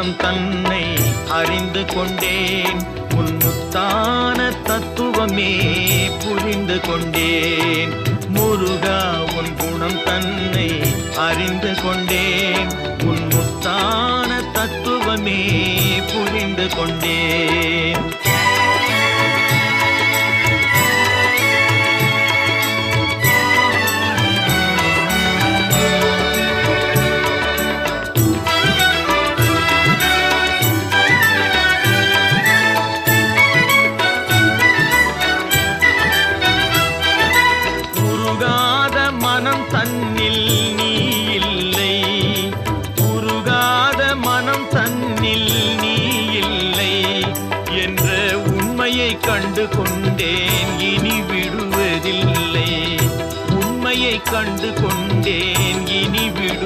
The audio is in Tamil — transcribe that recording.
குணம் தன்னை அறிந்து கொண்டேன். உன் முத்தான தத்துவமே புரிந்து கொண்டேன். முருகா உன் குணம் தன்னை அறிந்து கொண்டேன். உன் முத்தான தத்துவமே புரிந்து கொண்டேன். தன்னில் நீ இல்லை, உருகாத மனம் தன்னில் நீ இல்லை என்ற உண்மையை கண்டு கொண்டேன். இனி விடுவதில்லை, உண்மையை கண்டு கொண்டேன். இனி விடு